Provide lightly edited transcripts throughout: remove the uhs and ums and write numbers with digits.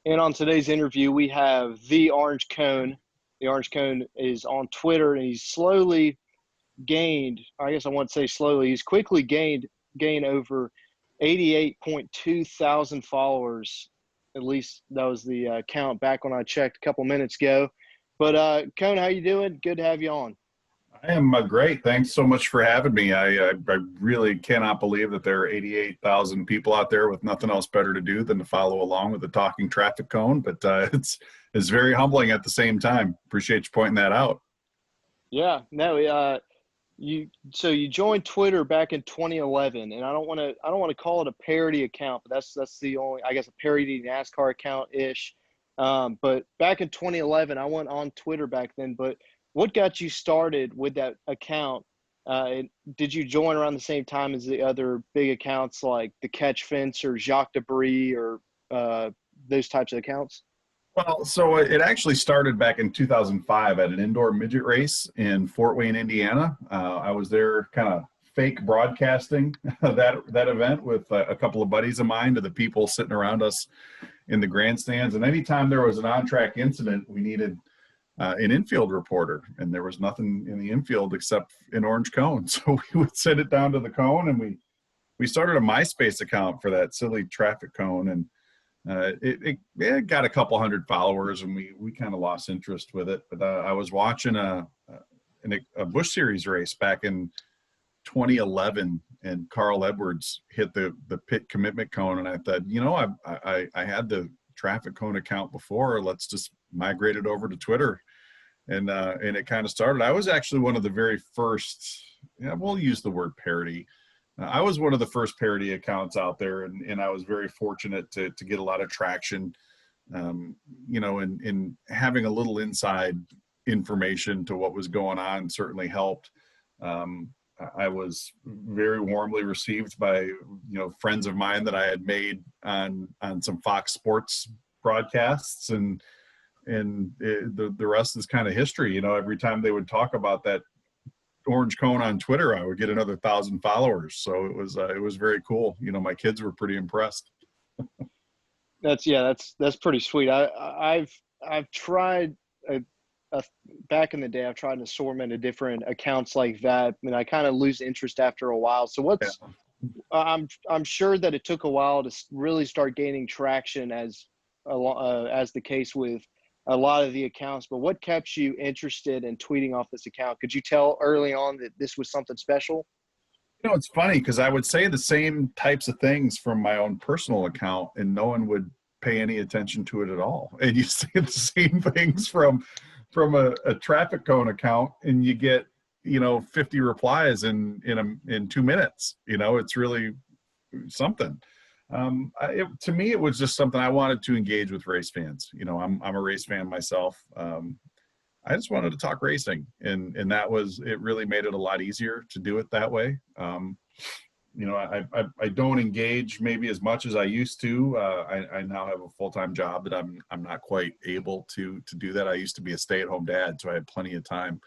And on today's interview, we have the Orange Cone. The Orange Cone is on Twitter, and he's slowly gained, I guess I won't say slowly, he's quickly gained over 88.2 thousand followers. At least that was the count back when I checked a couple minutes ago. But Cone, how you doing? Good to have you on. I am great. Thanks so much for having me. I really cannot believe that there are 88,000 people out there with nothing else better to do than to follow along with the talking traffic cone. But it's very humbling at the same time. Appreciate you pointing that out. Yeah, no, you joined Twitter back in 2011, and I don't want to call it a parody account, but that's the only, I guess, a parody NASCAR account ish. But back in 2011, I went on Twitter back then. But what got you started with that account? Did you join around the same time as the other big accounts like the Catch Fence or Jacques Debris or those types of accounts? Well, so it actually started back in 2005 at an indoor midget race in Fort Wayne, Indiana. I was there kind of fake broadcasting that event with a couple of buddies of mine to the people sitting around us in the grandstands. And anytime there was an on-track incident, we needed an infield reporter, and there was nothing in the infield except an orange cone. So we would send it down to the cone, and we started a MySpace account for that silly traffic cone, and it got a couple hundred followers, and we kind of lost interest with it. But I was watching a Busch Series race back in 2011, and Carl Edwards hit the pit commitment cone, and I thought, I had the traffic cone account before. Let's just migrate it over to Twitter, and it kind of started. I was actually one of the very first. We'll use the word parody. I was one of the first parody accounts out there, and I was very fortunate to get a lot of traction, and having a little inside information to what was going on certainly helped. I was very warmly received by, friends of mine that I had made on some Fox Sports broadcasts, and the rest is kind of history. Every time they would talk about that orange cone on Twitter, I would get another 1,000 followers. So it was very cool. My kids were pretty impressed. That's pretty sweet. I've tried back in the day. I've tried an assortment of different accounts like that, and I kind of lose interest after a while. So I'm sure that it took a while to really start gaining traction as the case with a lot of the accounts. But what kept you interested in tweeting off this account? Could you tell early on that this was something special? It's funny because I would say the same types of things from my own personal account, and no one would pay any attention to it at all. And you say the same things from a traffic cone account, and you get 50 replies in 2 minutes. It's really something. To me, it was just something I wanted to engage with race fans. I'm a race fan myself. I just wanted to talk racing, and it really made it a lot easier to do it that way. I don't engage maybe as much as I used to. I now have a full-time job that I'm not quite able to do that. I used to be a stay-at-home dad, so I had plenty of time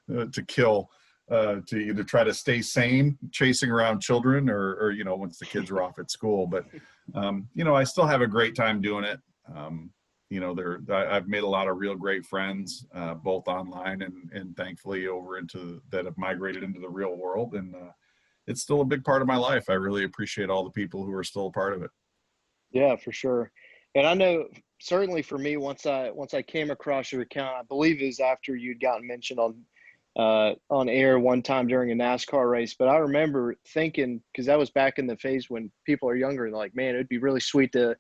to kill to either try to stay sane chasing around children or once the kids are off at school. But I still have a great time doing it. I've made a lot of real great friends, both online and thankfully that have migrated into the real world. And it's still a big part of my life. I really appreciate all the people who are still a part of it. Yeah, for sure. And I know certainly for me, once I came across your account, I believe it was after you'd gotten mentioned on air one time during a NASCAR race. But I remember thinking, because that was back in the phase when people are younger, and like, man, it'd be really sweet to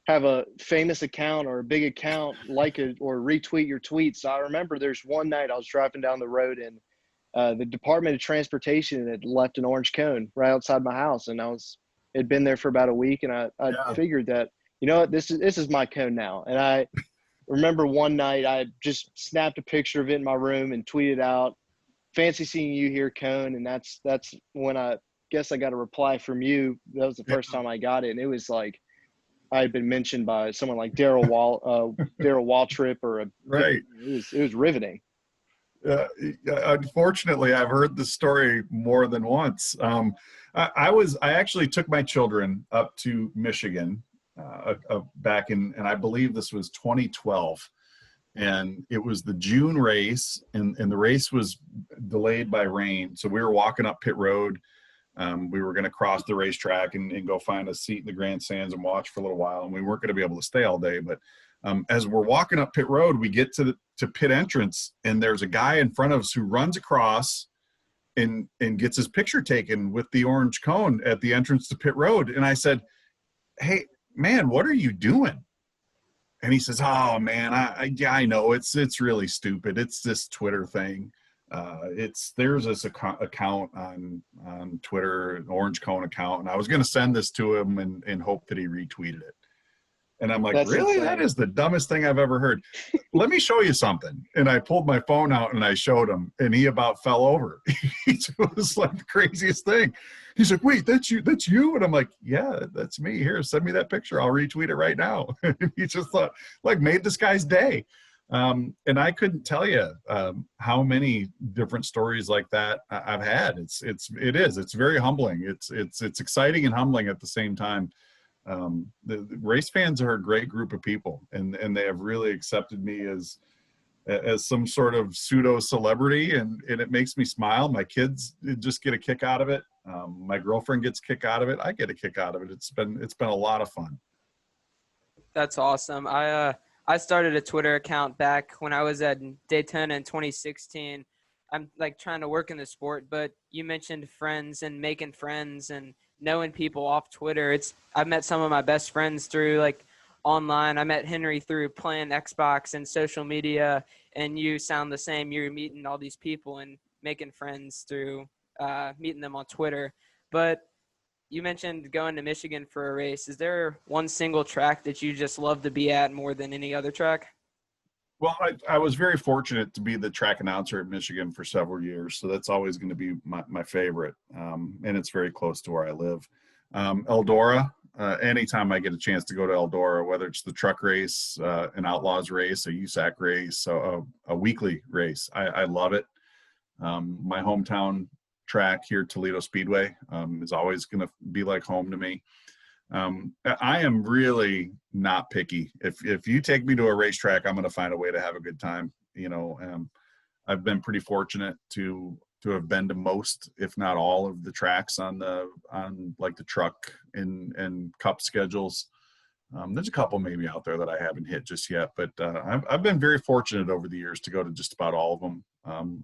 have a famous account or a big account like it or retweet your tweets. So I remember there's one night I was driving down the road, and the Department of Transportation had left an orange cone right outside my house, and had been there for about a week, and I figured that, this is my cone now. And I remember one night I just snapped a picture of it in my room and tweeted out, "Fancy seeing you here, cone." And that's when I guess I got a reply from you. That was the first time I got it, and it was like I had been mentioned by someone like Darrell Waltrip Right. It was riveting. Unfortunately, I've heard the story more than once. I actually took my children up to Michigan back in, and I believe this was 2012. And it was the June race, and the race was delayed by rain. So we were walking up pit road. We were going to cross the racetrack and go find a seat in the grandstands and watch for a little while. And we weren't going to be able to stay all day. But as we're walking up pit road, we get to pit entrance, and there's a guy in front of us who runs across and gets his picture taken with the orange cone at the entrance to pit road. And I said, "Hey, man, what are you doing?" And he says, "Oh man, I know it's really stupid. It's this Twitter thing. There's this account on Twitter, an orange cone account, and I was going to send this to him and hope that he retweeted it." And I'm like, That's "Really? insane. That is the dumbest thing I've ever heard. Let me show you something." And I pulled my phone out and I showed him, and he about fell over. It was like the craziest thing. He's like, "Wait, that's you? That's you?" And I'm like, "Yeah, that's me. Here, send me that picture. I'll retweet it right now." And he just thought, like, made this guy's day. And I couldn't tell you how many different stories like that I've had. It's very humbling. It's exciting and humbling at the same time. The race fans are a great group of people, and they have really accepted me as some sort of pseudo celebrity, and it makes me smile. My kids just get a kick out of it. My girlfriend gets a kick out of it. I get a kick out of it. It's been a lot of fun. That's awesome. I started a Twitter account back when I was at Daytona in 2016. I'm like trying to work in the sport, but you mentioned friends and making friends and knowing people off Twitter. I've met some of my best friends through like online. I met Henry through playing Xbox and social media, and you sound the same. You're meeting all these people and making friends through meeting them on Twitter. But you mentioned going to Michigan for a race. Is there one single track that you just love to be at more than any other track? Well, I was very fortunate to be the track announcer at Michigan for several years, so that's always going to be my favorite, and it's very close to where I live. Eldora, anytime I get a chance to go to Eldora, whether it's the truck race, an Outlaws race, a USAC race, a weekly race, I love it. My hometown track here, Toledo Speedway, is always going to be like home to me. I am really not picky. If you take me to a racetrack, I'm going to find a way to have a good time. I've been pretty fortunate to have been to most, if not all, of the tracks on like the truck and cup schedules. There's a couple maybe out there that I haven't hit just yet, but I've been very fortunate over the years to go to just about all of them.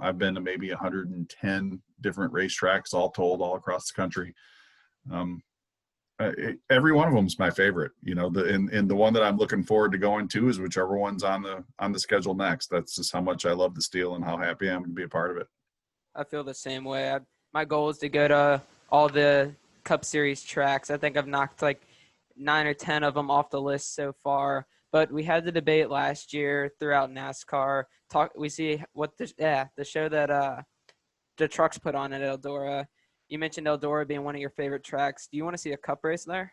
I've been to maybe 110 different racetracks, all told, all across the country. Every one of them is my favorite. The one that I'm looking forward to going to is whichever one's on the schedule next. That's just how much I love the steel and how happy I am to be a part of it. I feel the same way. My goal is to go to all the Cup Series tracks. I think I've knocked like 9 or 10 of them off the list so far. But we had the debate last year throughout NASCAR. We see what the show that the trucks put on at Eldora. You mentioned Eldora being one of your favorite tracks. Do you want to see a cup race there?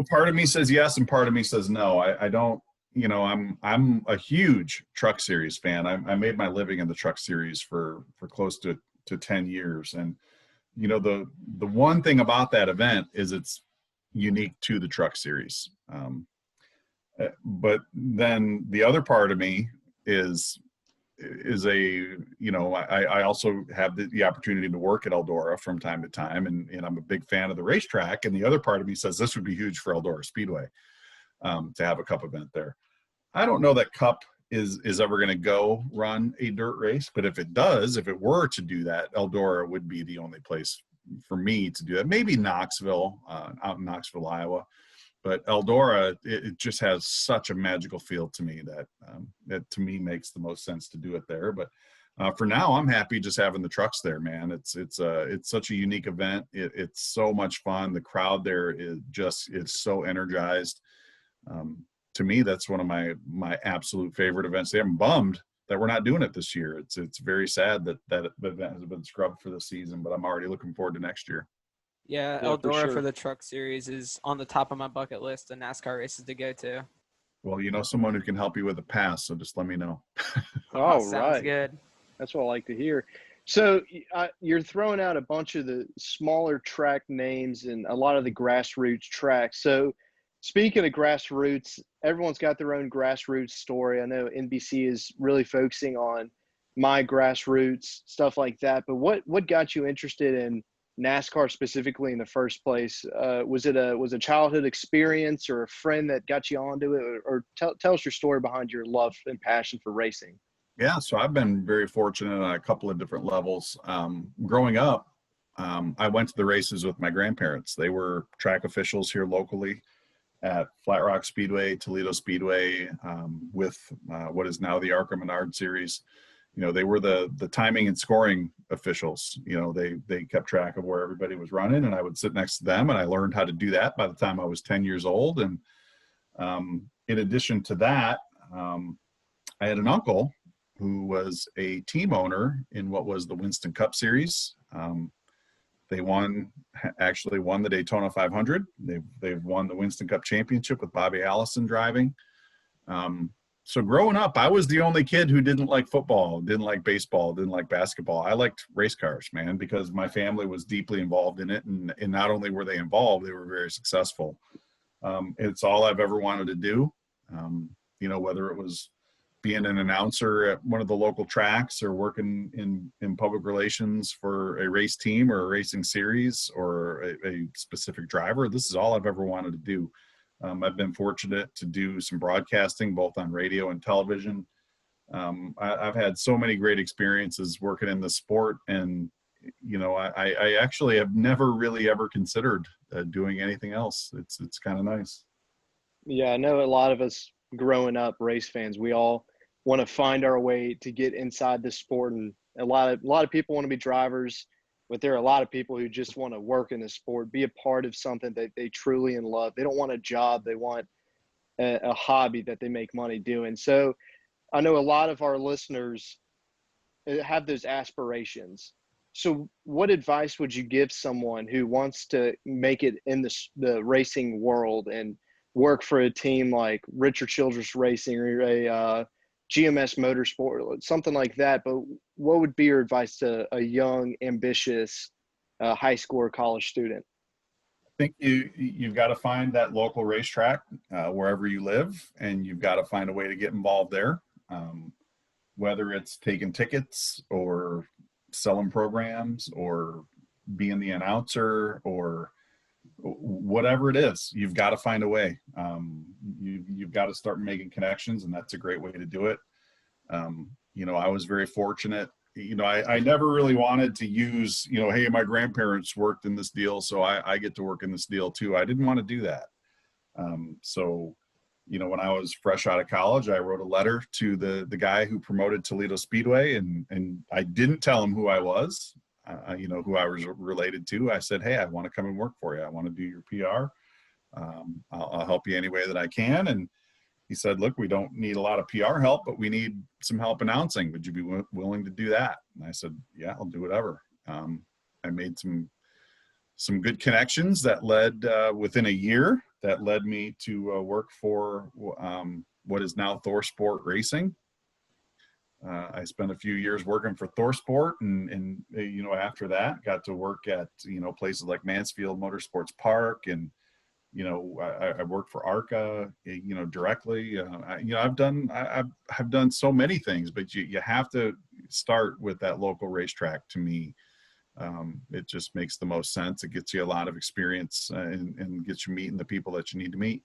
Part of me says yes and part of me says no. I don't. I'm a huge truck series fan. I made my living in the truck series for close to 10 years. And, the one thing about that event is it's unique to the truck series. But then the other part of me is I also have the opportunity to work at Eldora from time to time, and I'm a big fan of the racetrack. And the other part of me says this would be huge for Eldora Speedway to have a cup event there. I don't know that Cup is ever going to go run a dirt race, but if it were to do that, Eldora would be the only place for me to do that. Maybe Knoxville, out in Knoxville, Iowa. But Eldora, it just has such a magical feel to me that to me makes the most sense to do it there. But for now, I'm happy just having the trucks there, man. It's such a unique event. It's so much fun. The crowd there is so energized. To me, that's one of my absolute favorite events. I'm bummed that we're not doing it this year. It's very sad that event has been scrubbed for the season, but I'm already looking forward to next year. Yeah, Eldora for the truck series is on the top of my bucket list of NASCAR races to go to. Well, someone who can help you with a pass, so just let me know. All Sounds right. good. That's what I like to hear. So you're throwing out a bunch of the smaller track names and a lot of the grassroots tracks. So speaking of grassroots, everyone's got their own grassroots story. I know NBC is really focusing on my grassroots stuff like that. But what got you interested in NASCAR specifically in the first place? Was it a childhood experience or a friend that got you onto it, or tell us your story behind your love and passion for racing? Yeah, so I've been very fortunate on a couple of different levels. Growing up, I went to the races with my grandparents. They were track officials here locally at Flat Rock Speedway, Toledo Speedway, with what is now the ARCA Menard Series. You know, they were the timing and scoring officials. You know, they kept track of where everybody was running, and I would sit next to them, and I learned how to do that by the time I was 10 years old. And in addition to that, I had an uncle who was a team owner in what was the Winston Cup Series. They actually won the Daytona 500. They've won the Winston Cup Championship with Bobby Allison driving. So growing up, I was the only kid who didn't like football, didn't like baseball, didn't like basketball. I liked race cars, man, because my family was deeply involved in it. And not only were they involved, they were very successful. It's all I've ever wanted to do. You know, whether it was being an announcer at one of the local tracks or working in public relations for a race team or a racing series or a specific driver, this is all I've ever wanted to do. I've been fortunate to do some broadcasting, both on radio and television. I've had so many great experiences working in the sport, and, you know, I actually have never really ever considered doing anything else. It's kind of nice. Yeah, I know a lot of us growing up race fans, we all want to find our way to get inside the sport, and a lot of people want to be drivers, but there are a lot of people who just want to work in the sport, be a part of something that they truly love. They don't want a job, they want a hobby that they make money doing. So I know a lot of our listeners have those aspirations. So what advice would you give someone who wants to make it in the racing world and work for a team like Richard Childress Racing or a GMS Motorsport, something like that? But what would be your advice to a young, ambitious high school or college student? I think you've got to find that local racetrack wherever you live, and you've got to find a way to get involved there. Whether it's taking tickets or selling programs or being the announcer or whatever it is, you've got to find a way. You've got to start making connections, and that's a great way to do it. You know, I was very fortunate. You know, I never really wanted to use, you know, hey, my grandparents worked in this deal, so I get to work in this deal too. I didn't want to do that. So, you know, when I was fresh out of college, I wrote a letter to the guy who promoted Toledo Speedway, and I didn't tell him who I was, you know, who I was related to. I said, hey, I want to come and work for you. I want to do your PR. I'll help you any way that I can. And he said, look, we don't need a lot of PR help, but we need some help announcing. Would you be willing to do that? And I said, yeah, I'll do whatever. I made some good connections that led within a year that led me to work for what is now Thor Sport Racing. I spent a few years working for Thor Sport, and you know, after that got to work at, you know, places like Mansfield Motorsports Park, and, you know, I worked for ARCA, you know, directly. You know, I've done so many things, but you have to start with that local racetrack. To me, it just makes the most sense. It gets you a lot of experience and gets you meeting the people that you need to meet.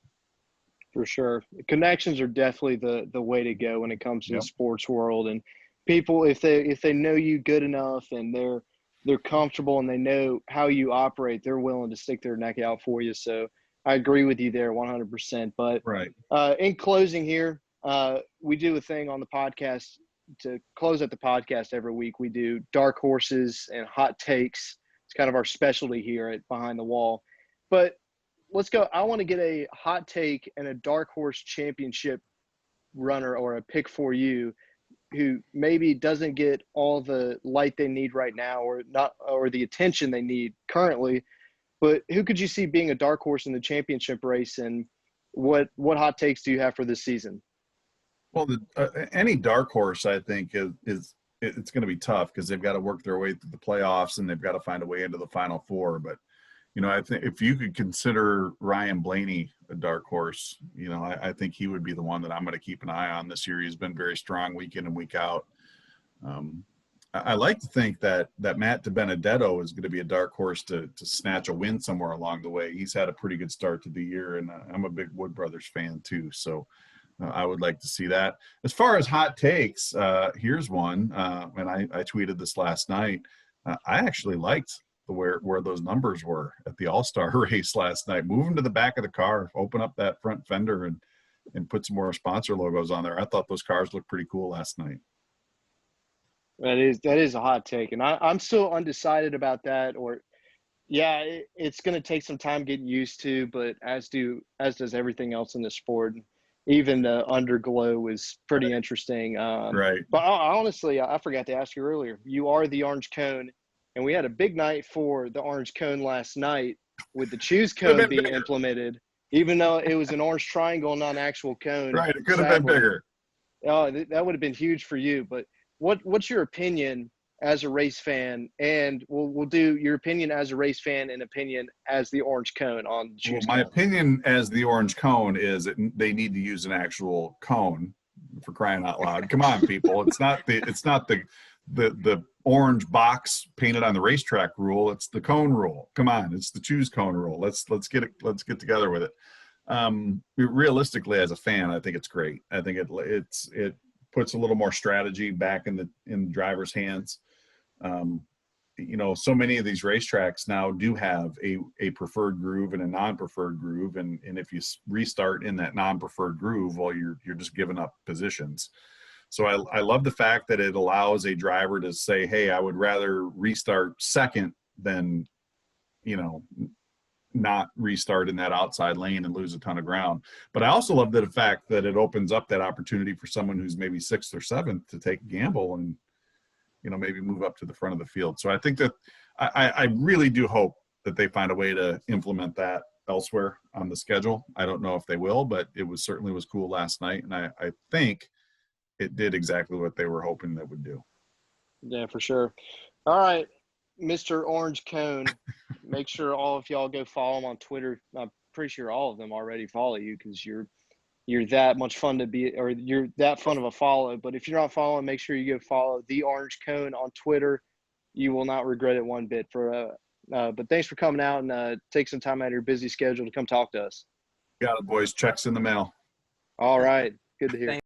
For sure. Connections are definitely the way to go when it comes to Yep. the sports world. And people, if they know you good enough and they're comfortable and they know how you operate, they're willing to stick their neck out for you. So I agree with you there 100%. But Right. in closing here, we do a thing on the podcast to close out the podcast every week. We do dark horses and hot takes. It's kind of our specialty here at Behind the Wall. But let's go. I want to get a hot take and a dark horse championship runner or a pick for you who maybe doesn't get all the light they need right now or the attention they need currently, but who could you see being a dark horse in the championship race, and what hot takes do you have for this season? Well, any dark horse, I think, is it's going to be tough because they've got to work their way through the playoffs and they've got to find a way into the Final Four. But, I think if you could consider Ryan Blaney a dark horse, I think he would be the one that I'm going to keep an eye on this year. He's been very strong week in and week out. I like to think that Matt DiBenedetto is going to be a dark horse to snatch a win somewhere along the way. He's had a pretty good start to the year, and I'm a big Wood Brothers fan too. So I would like to see that. As far as hot takes, here's one, and I tweeted this last night. I actually liked where those numbers were at the All-Star race last night. Move them to the back of the car, open up that front fender, and put some more sponsor logos on there. I thought those cars looked pretty cool last night. That is a hot take, and I'm still undecided about that. It's going to take some time getting used to, but as does everything else in the sport. Even the underglow is pretty interesting. Right. But honestly, I forgot to ask you earlier. You are the orange cone, and we had a big night for the orange cone last night with the choose cone being implemented, even though it was an orange triangle, not an actual cone. Right. It could have been bigger. Oh, that would have been huge for you, but. What's your opinion as a race fan? And we'll do your opinion as a race fan and opinion as the orange cone on the choose my cone. opinion as the orange cone is that they need to use an actual cone, for crying out loud. Come on, people. It's not the orange box painted on the racetrack rule. It's the cone rule. Come on. It's the choose cone rule. Let's get together with it. Realistically, as a fan, I think it's great. I think it puts a little more strategy back in the driver's hands. So many of these racetracks now do have a preferred groove and a non-preferred groove, and if you restart in that non-preferred groove, well, you're just giving up positions. So I love the fact that it allows a driver to say, hey, I would rather restart second than not restart in that outside lane and lose a ton of ground. But I also love the fact that it opens up that opportunity for someone who's maybe sixth or seventh to take a gamble and, maybe move up to the front of the field. So I think that I really do hope that they find a way to implement that elsewhere on the schedule. I don't know if they will, but it certainly was cool last night. And I think it did exactly what they were hoping that would do. Yeah, for sure. All right. Mr. Orange Cone, make sure all of y'all go follow him on Twitter. I'm pretty sure all of them already follow you because you're that much fun to be, or you're that fun of a follow. But if you're not following, make sure you go follow the Orange Cone on Twitter. You will not regret it one bit. But thanks for coming out and take some time out of your busy schedule to come talk to us. Got it, boys. Checks in the mail. All right. Good to hear. Thanks.